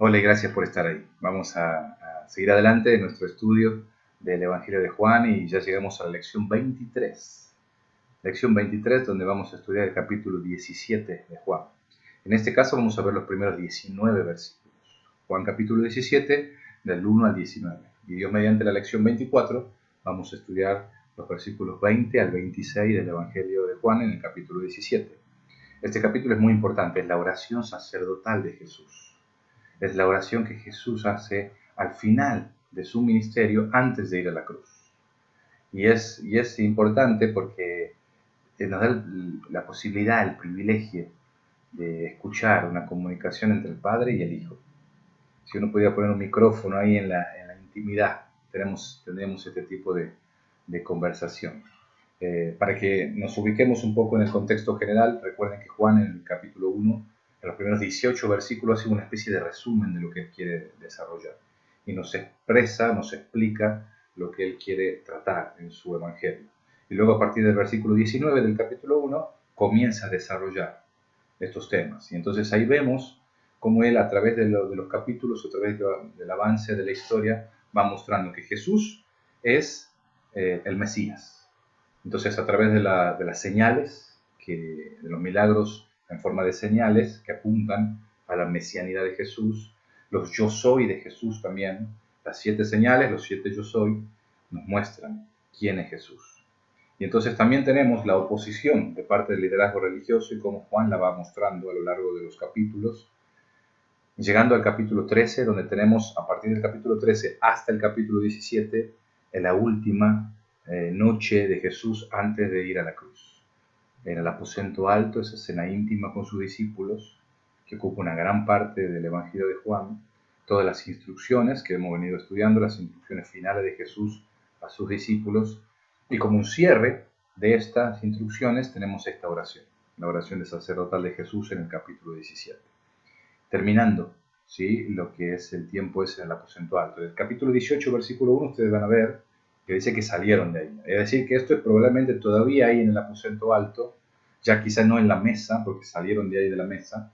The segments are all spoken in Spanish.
Hola y gracias por estar ahí. Vamos a seguir adelante en nuestro estudio del Evangelio de Juan y ya llegamos a la lección 23. Lección 23 donde vamos a estudiar el capítulo 17 de Juan. En este caso vamos a ver los primeros 19 versículos. Juan capítulo 17 del 1 al 19. Y Dios mediante la lección 24 vamos a estudiar los versículos 20 al 26 del Evangelio de Juan en el capítulo 17. Este capítulo es muy importante, es la oración sacerdotal de Jesús. Es la oración que Jesús hace al final de su ministerio antes de ir a la cruz. Y es importante porque nos da la posibilidad, el privilegio de escuchar una comunicación entre el Padre y el Hijo. Si uno pudiera poner un micrófono ahí en la intimidad, tendríamos este tipo de conversación. Para que nos ubiquemos un poco en el contexto general, recuerden que Juan en el capítulo 1, en los primeros 18 versículos, hace una especie de resumen de lo que él quiere desarrollar. Y nos expresa, nos explica lo que él quiere tratar en su evangelio. Y luego a partir del versículo 19 del capítulo 1, comienza a desarrollar estos temas. Y entonces ahí vemos cómo él a través de los capítulos, a través del avance de la historia, va mostrando que Jesús es el Mesías. Entonces, a través de las señales, de los milagros en forma de señales que apuntan a la mesianidad de Jesús, los yo soy de Jesús también, las 7 señales, los 7 yo soy, nos muestran quién es Jesús. Y entonces también tenemos la oposición de parte del liderazgo religioso y cómo Juan la va mostrando a lo largo de los capítulos, llegando al capítulo 13, donde tenemos a partir del capítulo 13 hasta el capítulo 17, en la última noche de Jesús antes de ir a la cruz. En el aposento alto, esa cena íntima con sus discípulos, que ocupa una gran parte del Evangelio de Juan, todas las instrucciones que hemos venido estudiando, las instrucciones finales de Jesús a sus discípulos, y como un cierre de estas instrucciones tenemos esta oración, la oración de sacerdotal de Jesús en el capítulo 17. Terminando, ¿sí?, lo que es el tiempo ese en el aposento alto. En el capítulo 18, versículo 1, ustedes van a ver que dice que salieron de ahí. Es decir, que esto es probablemente todavía ahí en el aposento alto, ya quizá no en la mesa, porque salieron de ahí de la mesa,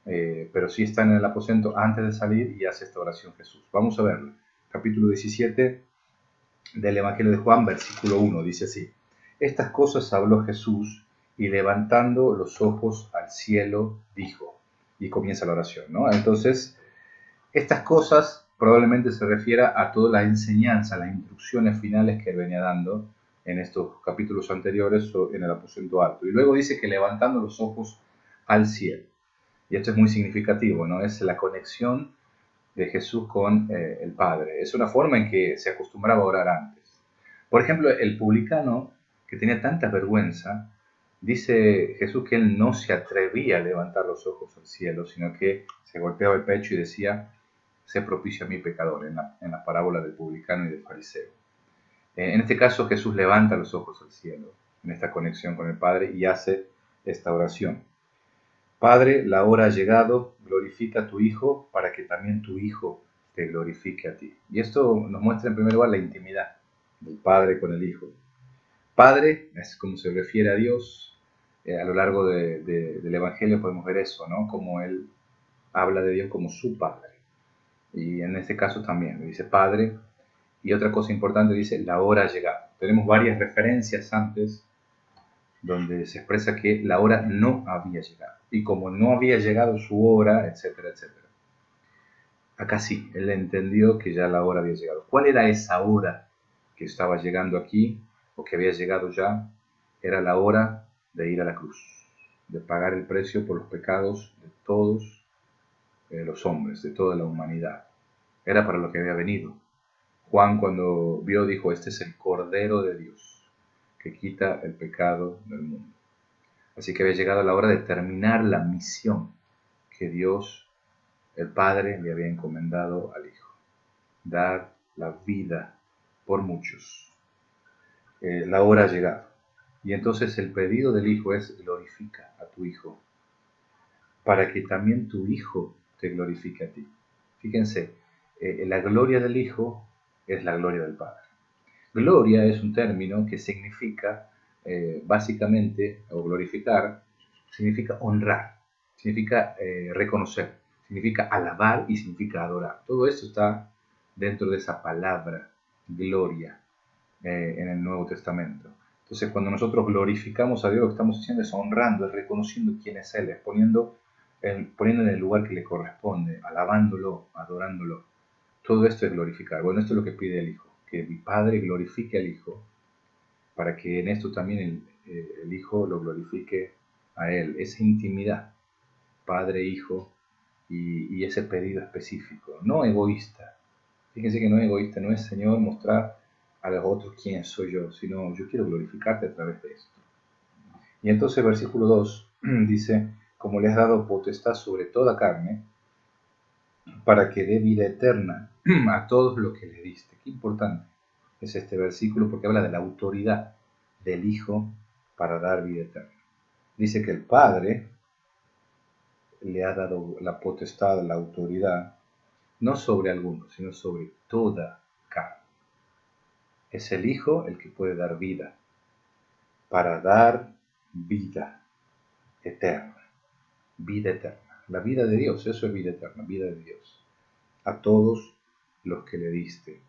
pero sí están en el aposento antes de salir y hace esta oración Jesús. Vamos a verlo. Capítulo 17 del Evangelio de Juan, versículo 1, dice así: Estas cosas habló Jesús y levantando los ojos al cielo dijo, y comienza la oración, ¿no? Entonces, estas cosas probablemente se refiera a toda la enseñanza, las instrucciones finales que él venía dando en estos capítulos anteriores en el aposento alto. Y luego dice que levantando los ojos al cielo. Y esto es muy significativo, ¿no? Es la conexión de Jesús con el Padre. Es una forma en que se acostumbraba a orar antes. Por ejemplo, el publicano, que tenía tanta vergüenza, dice Jesús que él no se atrevía a levantar los ojos al cielo, sino que se golpeaba el pecho y decía: sé propicio a mi pecador, en la parábola del publicano y del fariseo. En este caso Jesús levanta los ojos al cielo, en esta conexión con el Padre, y hace esta oración. Padre, la hora ha llegado, glorifica a tu Hijo para que también tu Hijo te glorifique a ti. Y esto nos muestra en primer lugar la intimidad del Padre con el Hijo. Padre es como se refiere a Dios. A lo largo del Evangelio podemos ver eso, ¿no? Como Él habla de Dios como su Padre. Y en este caso también dice Padre. Y otra cosa importante dice, la hora ha llegado. Tenemos varias referencias antes donde se expresa que la hora no había llegado. Y como no había llegado su hora, etcétera, etcétera. Acá sí, él entendió que ya la hora había llegado. ¿Cuál era esa hora que estaba llegando aquí, o que había llegado ya? Era la hora de ir a la cruz, de pagar el precio por los pecados de todos los hombres, de toda la humanidad. Era para lo que había venido. Juan, cuando vio, dijo: este es el Cordero de Dios, que quita el pecado del mundo. Así que había llegado la hora de terminar la misión que Dios, el Padre, le había encomendado al Hijo: dar la vida por muchos. La hora ha llegado. Y entonces el pedido del Hijo es: glorifica a tu Hijo, para que también tu Hijo te glorifique a ti. Fíjense, la gloria del Hijo es la gloria del Padre. Gloria es un término que significa, básicamente, o glorificar, significa honrar, significa reconocer, significa alabar y significa adorar. Todo esto está dentro de esa palabra, gloria, en el Nuevo Testamento. Entonces, cuando nosotros glorificamos a Dios, lo que estamos haciendo es honrando, es reconociendo quién es Él, es poniendo en el lugar que le corresponde, alabándolo, adorándolo. Todo esto es glorificar. Bueno, esto es lo que pide el Hijo, que mi Padre glorifique al Hijo, para que en esto también el Hijo lo glorifique a Él. Esa intimidad, Padre, Hijo, y ese pedido específico, no egoísta. Fíjense que no es egoísta, no es Señor mostrar a los otros quién soy yo, sino yo quiero glorificarte a través de esto. Y entonces versículo 2 dice, como le has dado potestad sobre toda carne, para que dé vida eterna a todos los que le diste. Qué importante es este versículo porque habla de la autoridad del Hijo para dar vida eterna. Dice que el Padre le ha dado la potestad, la autoridad, no sobre algunos, sino sobre toda carne. Es el Hijo el que puede dar vida, para dar vida eterna. Vida eterna. La vida de Dios, eso es vida eterna, vida de Dios. A todos los que le diste.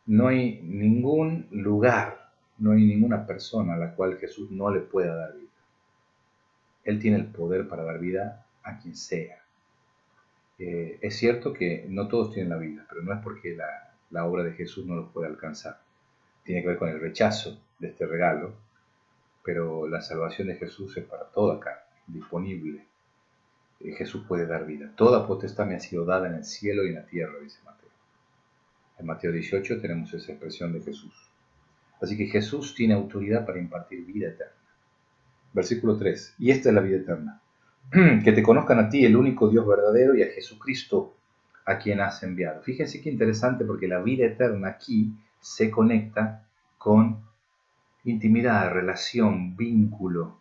No hay ningún lugar, no hay ninguna persona a la cual Jesús no le pueda dar vida. Él tiene el poder para dar vida a quien sea. Es cierto que no todos tienen la vida, pero no es porque la obra de Jesús no los puede alcanzar. Tiene que ver con el rechazo de este regalo, pero la salvación de Jesús es para toda carne, disponible. Jesús puede dar vida. Toda potestad me ha sido dada en el cielo y en la tierra, dice Mateo. En Mateo 18 tenemos esa expresión de Jesús. Así que Jesús tiene autoridad para impartir vida eterna. Versículo 3. Y esta es la vida eterna. Que te conozcan a ti, el único Dios verdadero, y a Jesucristo, a quien has enviado. Fíjense qué interesante, porque la vida eterna aquí se conecta con intimidad, relación, vínculo.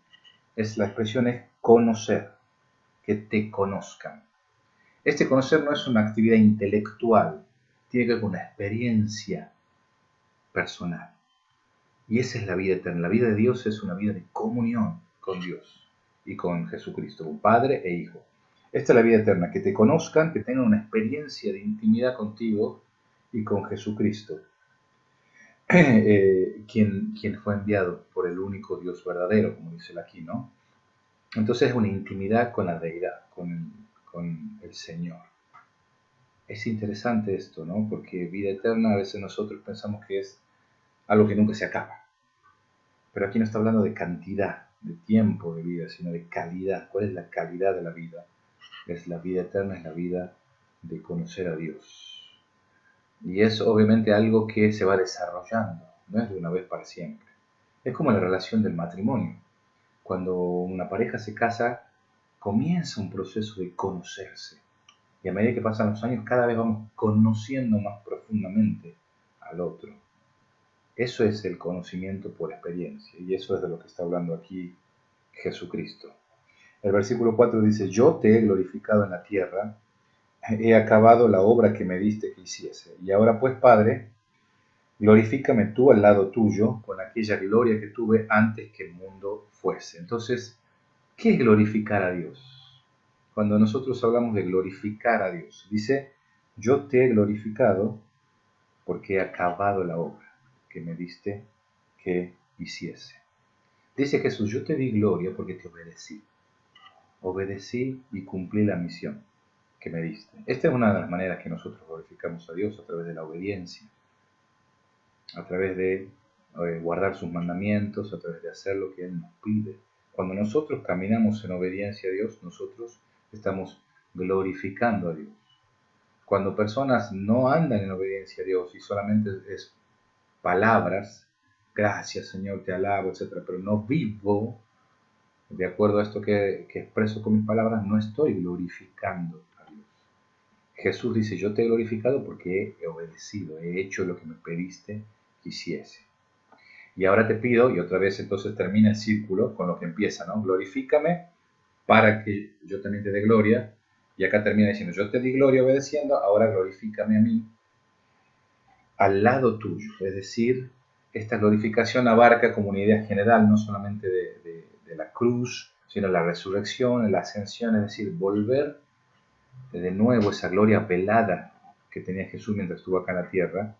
La expresión es conocer, que te conozcan. Este conocer no es una actividad intelectual, tiene que ver con una experiencia personal. Y esa es la vida eterna. La vida de Dios es una vida de comunión con Dios y con Jesucristo, con Padre e Hijo. Esta es la vida eterna, que te conozcan, que tengan una experiencia de intimidad contigo y con Jesucristo, quien fue enviado por el único Dios verdadero, como dice aquí, ¿no? Entonces es una intimidad con la deidad, con el Señor. Es interesante esto, ¿no? Porque vida eterna a veces nosotros pensamos que es algo que nunca se acaba. Pero aquí no está hablando de cantidad, de tiempo de vida, sino de calidad. ¿Cuál es la calidad de la vida? Es la vida eterna, es la vida de conocer a Dios. Y es obviamente algo que se va desarrollando, no es de una vez para siempre. Es como la relación del matrimonio. Cuando una pareja se casa, comienza un proceso de conocerse. Y a medida que pasan los años, cada vez vamos conociendo más profundamente al otro. Eso es el conocimiento por experiencia, y eso es de lo que está hablando aquí Jesucristo. El versículo 4 dice, yo te he glorificado en la tierra, he acabado la obra que me diste que hiciese. Y ahora pues, Padre, glorifícame tú al lado tuyo con aquella gloria que tuve antes que el mundo fuese. Entonces, ¿qué es glorificar a Dios? Cuando nosotros hablamos de glorificar a Dios, dice, yo te he glorificado porque he acabado la obra que me diste que hiciese. Dice Jesús, yo te di gloria porque te obedecí. Obedecí y cumplí la misión que me diste. Esta es una de las maneras que nosotros glorificamos a Dios, a través de la obediencia, a través de guardar sus mandamientos, a través de hacer lo que Él nos pide. Cuando nosotros caminamos en obediencia a Dios, nosotros estamos glorificando a Dios. Cuando personas no andan en obediencia a Dios y solamente es palabras, gracias Señor, te alabo, etc., pero no vivo de acuerdo a esto que expreso con mis palabras, no estoy glorificando a Dios. Jesús dice, yo te he glorificado porque he obedecido, he hecho lo que me pediste que hiciese. Y ahora te pido, y otra vez entonces termina el círculo con lo que empieza, ¿no? Glorifícame para que yo también te dé gloria. Y acá termina diciendo, yo te di gloria obedeciendo, ahora glorifícame a mí al lado tuyo. Es decir, esta glorificación abarca como una idea general, no solamente de la cruz, sino la resurrección, la ascensión, es decir, volver de nuevo esa gloria velada que tenía Jesús mientras estuvo acá en la tierra,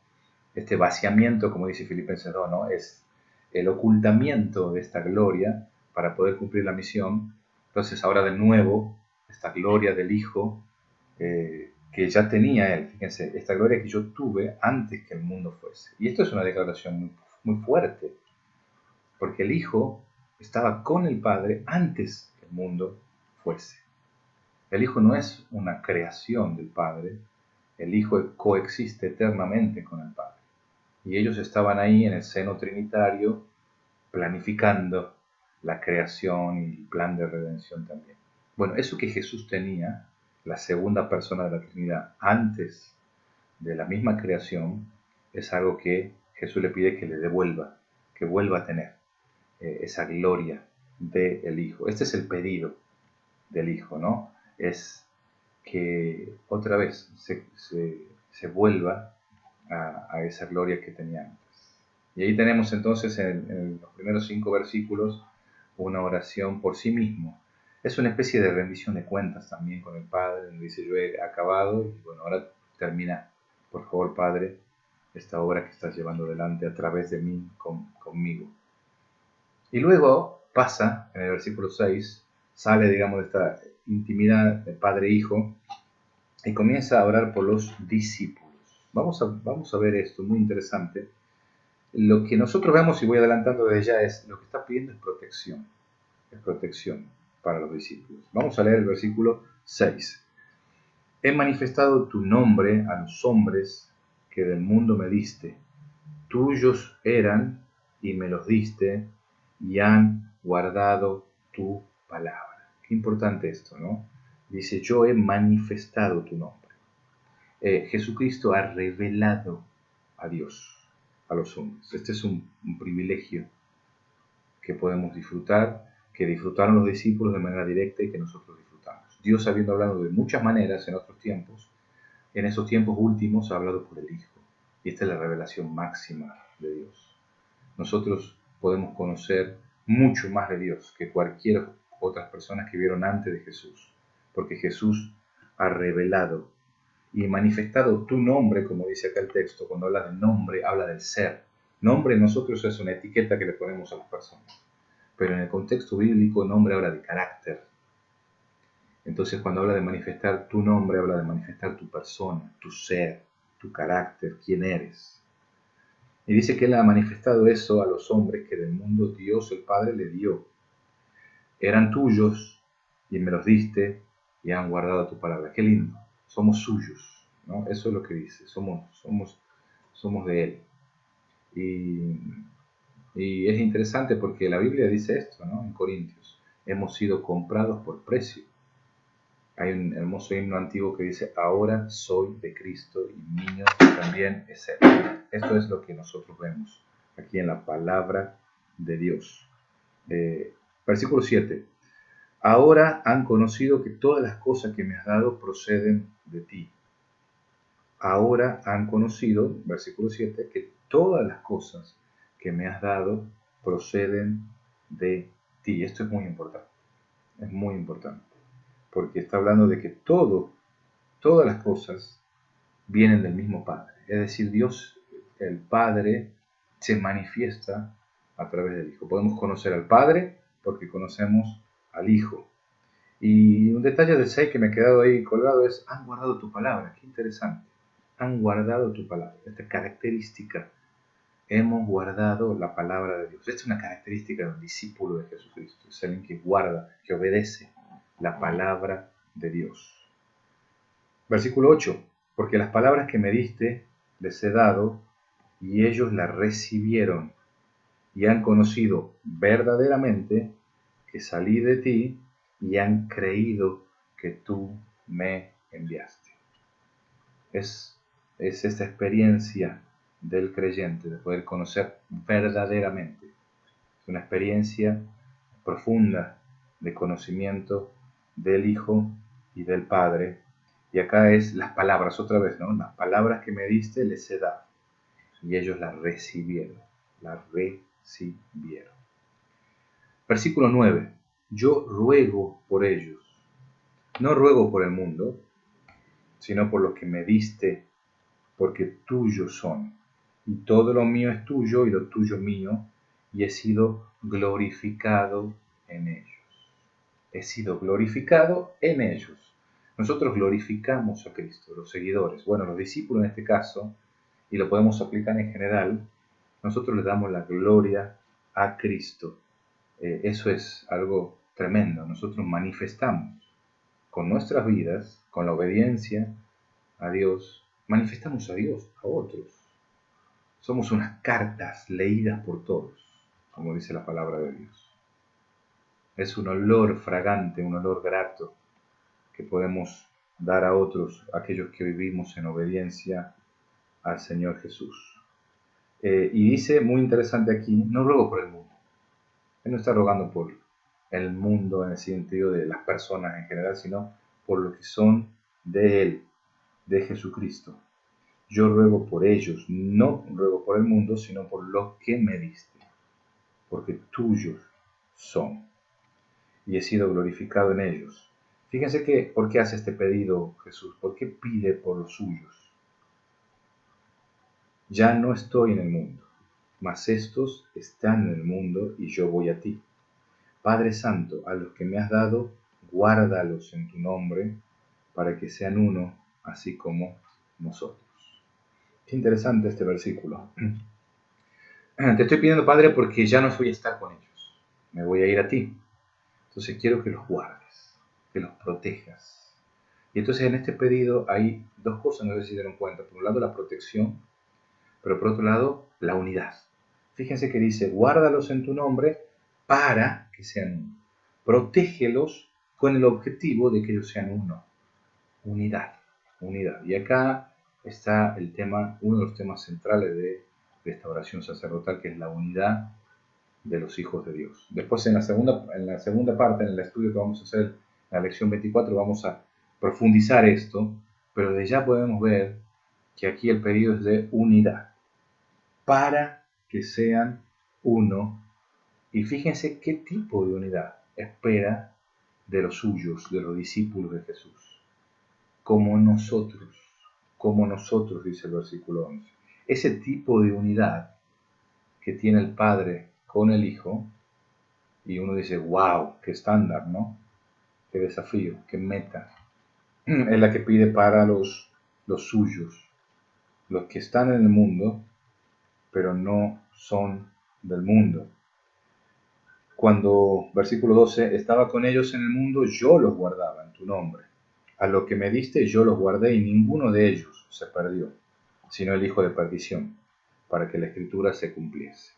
este vaciamiento, como dice Filipenses 2, ¿no? Es el ocultamiento de esta gloria para poder cumplir la misión. Entonces ahora de nuevo, esta gloria del Hijo que ya tenía Él, fíjense, esta gloria que yo tuve antes que el mundo fuese. Y esto es una declaración muy fuerte, porque el Hijo estaba con el Padre antes que el mundo fuese. El Hijo no es una creación del Padre, el Hijo coexiste eternamente con el Padre. Y ellos estaban ahí en el seno trinitario planificando la creación y el plan de redención también. Bueno, eso que Jesús tenía, la segunda persona de la Trinidad, antes de la misma creación, es algo que Jesús le pide que le devuelva, que vuelva a tener esa gloria del Hijo. Este es el pedido del Hijo, ¿no? Es que otra vez se vuelva a esa gloria que tenía antes. Y ahí tenemos entonces en los primeros 5 versículos una oración por sí mismo. Es una especie de rendición de cuentas también con el Padre, donde dice yo he acabado y bueno, ahora termina, por favor Padre, esta obra que estás llevando adelante a través de mí, conmigo. Y luego pasa, en el versículo 6, sale, digamos, de esta intimidad de padre-hijo y comienza a orar por los discípulos. Vamos a ver esto, muy interesante. Lo que nosotros vemos, y voy adelantando desde ya, es lo que está pidiendo es protección para los discípulos. Vamos a leer el versículo 6. He manifestado tu nombre a los hombres que del mundo me diste. Tuyos eran y me los diste y han guardado tu palabra. Qué importante esto, ¿no? Dice, yo he manifestado tu nombre. Jesucristo ha revelado a Dios, a los hombres. Este es un privilegio que podemos disfrutar, que disfrutaron los discípulos de manera directa y que nosotros disfrutamos. Dios, habiendo hablado de muchas maneras en otros tiempos, en esos tiempos últimos ha hablado por el Hijo. Y esta es la revelación máxima de Dios. Nosotros podemos conocer mucho más de Dios que cualquier otras personas que vieron antes de Jesús, porque Jesús ha revelado y manifestado tu nombre, como dice acá el texto. Cuando habla de nombre, habla del ser. Nombre en nosotros es una etiqueta que le ponemos a las personas, pero en el contexto bíblico nombre habla de carácter. Entonces cuando habla de manifestar tu nombre, habla de manifestar tu persona, tu ser, tu carácter, quién eres. Y dice que Él ha manifestado eso a los hombres que del mundo Dios el Padre le dio. Eran tuyos y me los diste y han guardado tu palabra. Qué lindo. Somos suyos, ¿no? Eso es lo que dice. Somos de Él. Y es interesante porque la Biblia dice esto, ¿no? En Corintios. Hemos sido comprados por precio. Hay un hermoso himno antiguo que dice, ahora soy de Cristo y mío también es Él. Esto es lo que nosotros vemos aquí en la palabra de Dios. Versículo 7. Ahora han conocido que todas las cosas que me has dado proceden de ti. Ahora han conocido, versículo 7, que todas las cosas que me has dado proceden de ti. Esto es muy importante. Es muy importante. Porque está hablando de que todas las cosas vienen del mismo Padre. Es decir, Dios, el Padre, se manifiesta a través del Hijo. Podemos conocer al Padre porque conocemos al Hijo. Y un detalle del 6 que me ha quedado ahí colgado es, han guardado tu palabra. Qué interesante. Han guardado tu palabra. Esta característica. Hemos guardado la palabra de Dios. Esta es una característica de un discípulo de Jesucristo. Es alguien que guarda, que obedece la palabra de Dios. Versículo 8. Porque las palabras que me diste les he dado y ellos las recibieron y han conocido verdaderamente que salí de ti y han creído que tú me enviaste. Es esta experiencia del creyente de poder conocer verdaderamente. Es una experiencia profunda de conocimiento del Hijo y del Padre. Y acá es las palabras, otra vez, ¿no? Las palabras que me diste les he dado. Y ellos las recibieron. Las recibieron. Versículo 9. Yo ruego por ellos. No ruego por el mundo, sino por lo que me diste, porque tuyos son. Y todo lo mío es tuyo y lo tuyo mío, y he sido glorificado en ellos. He sido glorificado en ellos. Nosotros glorificamos a Cristo, los seguidores, bueno, los discípulos en este caso, y lo podemos aplicar en general, nosotros le damos la gloria a Cristo. Eso es algo tremendo. Nosotros manifestamos con nuestras vidas, con la obediencia a Dios, manifestamos a Dios a otros. Somos unas cartas leídas por todos, como dice la palabra de Dios. Es un olor fragante, un olor grato que podemos dar a otros, aquellos que vivimos en obediencia al Señor Jesús. Y dice, muy interesante aquí, no ruego por el mundo. Él no está rogando por el mundo en el sentido de las personas en general, sino por lo que son de Él, de Jesucristo. Yo ruego por ellos, no ruego por el mundo, sino por los que me diste, porque tuyos son, y he sido glorificado en ellos. Fíjense que, ¿por qué hace este pedido Jesús? ¿Por qué pide por los suyos? Ya no estoy en el mundo, mas estos están en el mundo y yo voy a ti. Padre Santo, a los que me has dado, guárdalos en tu nombre, para que sean uno, así como nosotros. Qué interesante este versículo. Te estoy pidiendo, Padre, porque ya no voy a estar con ellos. Me voy a ir a ti. Entonces quiero que los guardes, que los protejas. Y entonces en este pedido hay dos cosas, no sé si se dieron cuenta. Por un lado la protección, pero por otro lado la unidad. Fíjense que dice, guárdalos en tu nombre para que sean uno. Protégelos con el objetivo de que ellos sean uno. Unidad, unidad. Y acá está el tema, uno de los temas centrales de esta oración sacerdotal, que es la unidad de los hijos de Dios. Después en la segunda parte, en el estudio que vamos a hacer, en la lección 24, vamos a profundizar esto, pero de ya podemos ver que aquí el pedido es de unidad, para que sean uno. Y fíjense qué tipo de unidad espera de los suyos, de los discípulos de Jesús. Como nosotros, dice el versículo 11. Ese tipo de unidad que tiene el Padre con el Hijo, y uno dice, wow, qué estándar, ¿no? Qué desafío, qué meta. Es la que pide para los suyos, los que están en el mundo, pero no son del mundo. Cuando, versículo 12, estaba con ellos en el mundo, yo los guardaba en tu nombre. A lo que me diste yo los guardé y ninguno de ellos se perdió, sino el hijo de perdición, para que la escritura se cumpliese.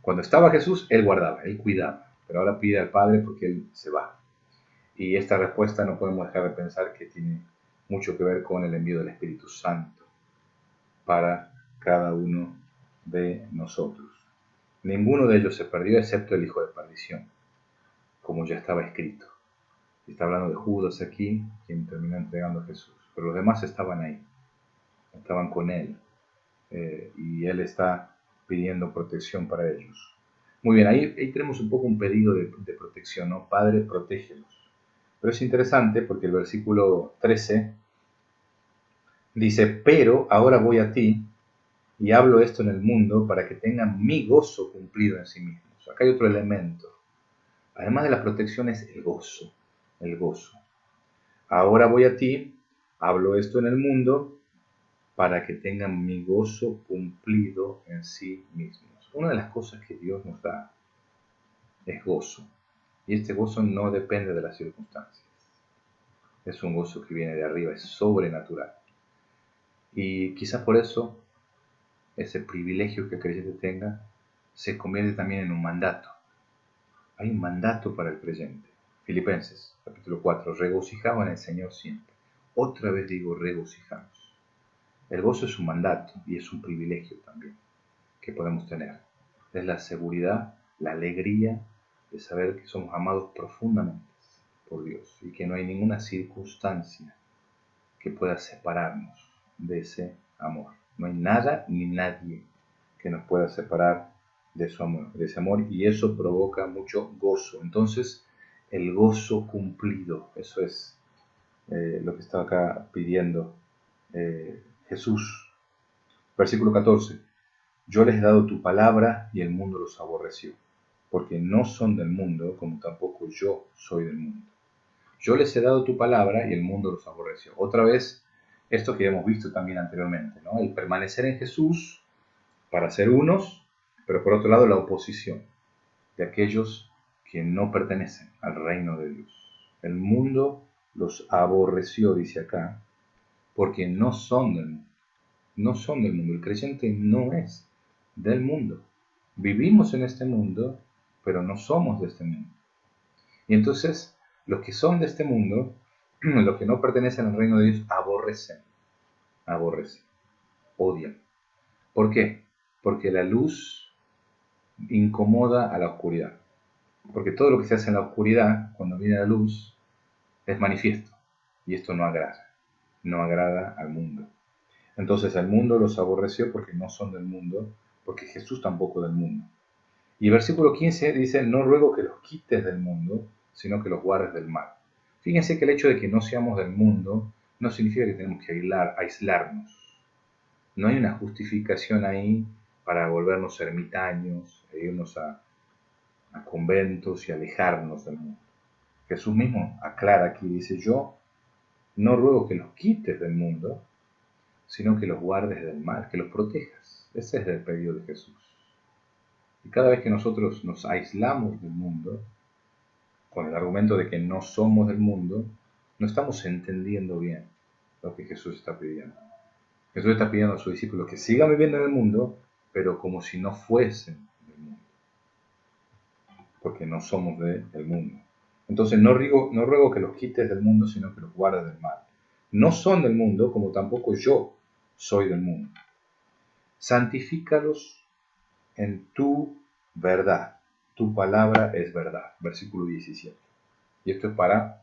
Cuando estaba Jesús, Él guardaba, Él cuidaba, pero ahora pide al Padre porque Él se va. Y esta respuesta no podemos dejar de pensar que tiene mucho que ver con el envío del Espíritu Santo para cada uno de nosotros. Ninguno de ellos se perdió excepto el hijo de perdición, como ya estaba escrito. Está hablando de Judas aquí, quien terminó entregando a Jesús. Pero los demás estaban ahí, estaban con Él. Y Él está pidiendo protección para ellos. Muy bien, ahí tenemos un poco un pedido de protección, ¿no? Padre, protégelos. Pero es interesante porque el versículo 13 dice, pero ahora voy a ti y hablo esto en el mundo para que tengan mi gozo cumplido en sí mismos. Acá hay otro elemento. Además de la protección es el gozo, el gozo. Ahora voy a ti, hablo esto en el mundo para que tengan mi gozo cumplido en sí mismos. Una de las cosas que Dios nos da es gozo. Y este gozo no depende de las circunstancias. Es un gozo que viene de arriba, es sobrenatural. Y quizás por eso ese privilegio que el creyente tenga se convierte también en un mandato. Hay un mandato para el creyente. Filipenses, capítulo 4, regocijaos en el Señor siempre. Otra vez digo regocijaos. El gozo es un mandato y es un privilegio también que podemos tener. Es la seguridad, la alegría de saber que somos amados profundamente por Dios y que no hay ninguna circunstancia que pueda separarnos de ese amor. No hay nada ni nadie que nos pueda separar de su amor, de ese amor, y eso provoca mucho gozo. Entonces, el gozo cumplido, eso es lo que estaba acá pidiendo Jesús. Versículo 14. Yo les he dado tu palabra y el mundo los aborreció, porque no son del mundo, como tampoco yo soy del mundo. Yo les he dado tu palabra y el mundo los aborreció. Otra vez, esto que hemos visto también anteriormente, ¿no? El permanecer en Jesús para ser unos, pero por otro lado la oposición de aquellos que no pertenecen al reino de Dios. El mundo los aborreció, dice acá, porque no son del mundo. No son del mundo. El creyente no es del mundo. Vivimos en este mundo, pero no somos de este mundo. Y entonces, los que son de este mundo, los que no pertenecen al reino de Dios, aborrecen, odian. ¿Por qué? Porque la luz incomoda a la oscuridad. Porque todo lo que se hace en la oscuridad, cuando viene la luz, es manifiesto. Y esto no agrada al mundo. Entonces el mundo los aborreció porque no son del mundo, porque Jesús tampoco del mundo. Y el versículo 15 dice, no ruego que los quites del mundo, sino que los guardes del mal. Fíjense que el hecho de que no seamos del mundo no significa que tenemos que aislarnos. No hay una justificación ahí para volvernos ermitaños e irnos a conventos y alejarnos del mundo. Jesús mismo aclara aquí, dice, yo no ruego que los quites del mundo, sino que los guardes del mal, que los protejas. Ese es el pedido de Jesús. Y cada vez que nosotros nos aislamos del mundo, con el argumento de que no somos del mundo, no estamos entendiendo bien lo que Jesús está pidiendo. Jesús está pidiendo a sus discípulos que sigan viviendo en el mundo, pero como si no fuesen del mundo, porque no somos del mundo. Entonces no ruego que los quites del mundo, sino que los guardes del mal. No son del mundo, como tampoco yo soy del mundo. Santifícalos en tu verdad. Tu palabra es verdad. Versículo 17. Y esto es para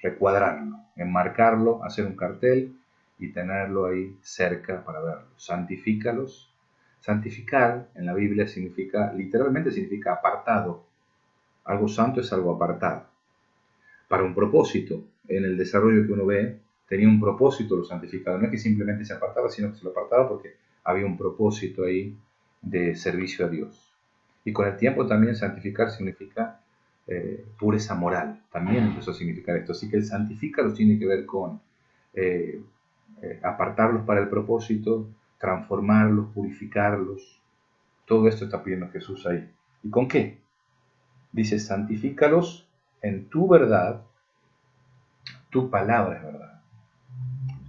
recuadrarlo, enmarcarlo, hacer un cartel y tenerlo ahí cerca para verlo. Santifícalos. Santificar en la Biblia literalmente significa apartado. Algo santo es algo apartado. Para un propósito. En el desarrollo que uno ve, tenía un propósito lo santificado. No es que simplemente se apartaba, sino que se lo apartaba porque había un propósito ahí de servicio a Dios. Y con el tiempo también santificar significa pureza moral. También empezó a significar esto. Así que el santificarlos tiene que ver con apartarlos para el propósito, transformarlos, purificarlos. Todo esto está pidiendo Jesús ahí. ¿Y con qué? Dice, santifícalos en tu verdad. Tu palabra es verdad.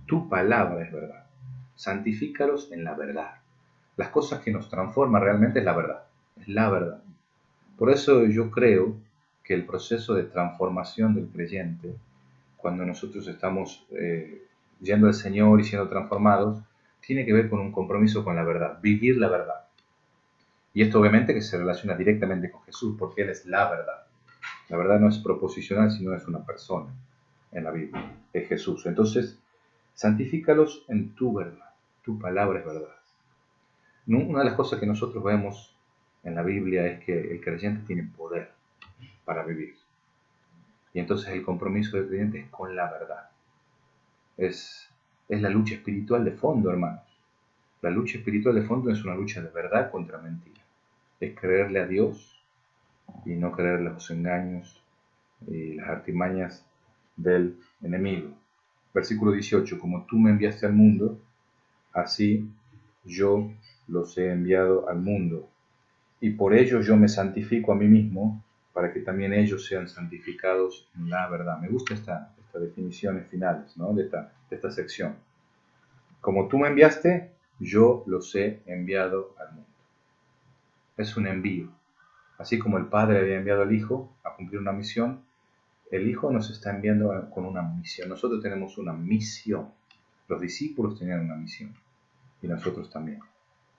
Tu palabra es verdad. Santifícalos en la verdad. Las cosas que nos transforman realmente es la verdad. Es la verdad. Por eso yo creo que el proceso de transformación del creyente, cuando nosotros estamos yendo al Señor y siendo transformados, tiene que ver con un compromiso con la verdad, vivir la verdad. Y esto obviamente que se relaciona directamente con Jesús, porque Él es la verdad. La verdad no es proposicional, sino es una persona en la Biblia, es Jesús. Entonces, santifícalos en tu verdad, tu palabra es verdad. Una de las cosas que nosotros vemos en la Biblia es que el creyente tiene poder para vivir. Y entonces el compromiso del creyente es con la verdad. Es la lucha espiritual de fondo, hermanos. La lucha espiritual de fondo es una lucha de verdad contra mentira. Es creerle a Dios y no creerle a los engaños y las artimañas del enemigo. Versículo 18. Como tú me enviaste al mundo, así yo los he enviado al mundo. Y por ello yo me santifico a mí mismo, para que también ellos sean santificados en la verdad. Me gusta estas definiciones finales, ¿no? de esta sección. Como tú me enviaste, yo los he enviado al mundo. Es un envío. Así como el Padre había enviado al Hijo a cumplir una misión, el Hijo nos está enviando con una misión. Nosotros tenemos una misión. Los discípulos tenían una misión. Y nosotros también.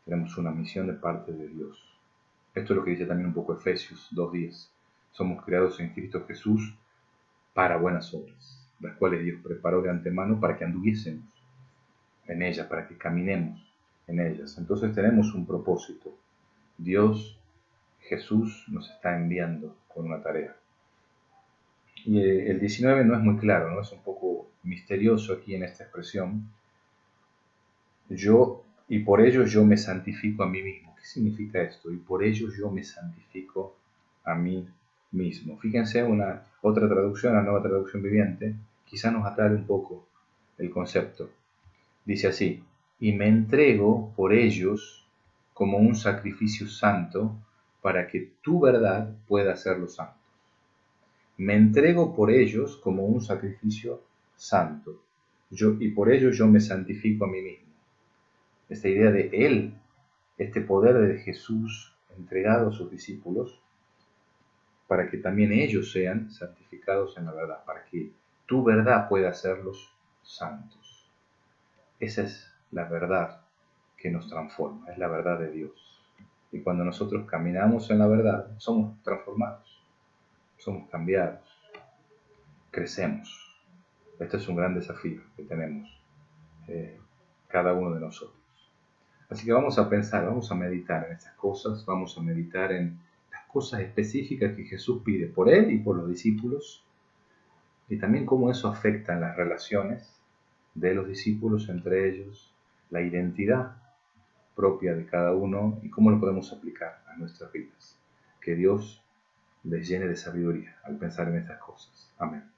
Tenemos una misión de parte de Dios. Esto es lo que dice también un poco Efesios 2:10. Somos creados en Cristo Jesús para buenas obras, las cuales Dios preparó de antemano para que anduviésemos en ellas, para que caminemos en ellas. Entonces tenemos un propósito. Dios, Jesús, nos está enviando con una tarea. Y el 19 no es muy claro, ¿no? Es un poco misterioso aquí en esta expresión. Y por ello yo me santifico a mí mismo. ¿Qué significa esto? Y por ello yo me santifico a mí mismo. Fíjense otra traducción, la Nueva Traducción Viviente, quizá nos aclare un poco el concepto. Dice así: y me entrego por ellos como un sacrificio santo para que tu verdad pueda hacerlos santos. Me entrego por ellos como un sacrificio santo. Y por ello yo me santifico a mí mismo. Esta idea de Él, este poder de Jesús entregado a sus discípulos, para que también ellos sean santificados en la verdad, para que tu verdad pueda hacerlos santos. Esa es la verdad que nos transforma, es la verdad de Dios. Y cuando nosotros caminamos en la verdad, somos transformados, somos cambiados, crecemos. Este es un gran desafío que tenemos cada uno de nosotros. Así que vamos a pensar, vamos a meditar en estas cosas, vamos a meditar en las cosas específicas que Jesús pide por Él y por los discípulos, y también cómo eso afecta en las relaciones de los discípulos entre ellos, la identidad propia de cada uno y cómo lo podemos aplicar a nuestras vidas. Que Dios les llene de sabiduría al pensar en estas cosas. Amén.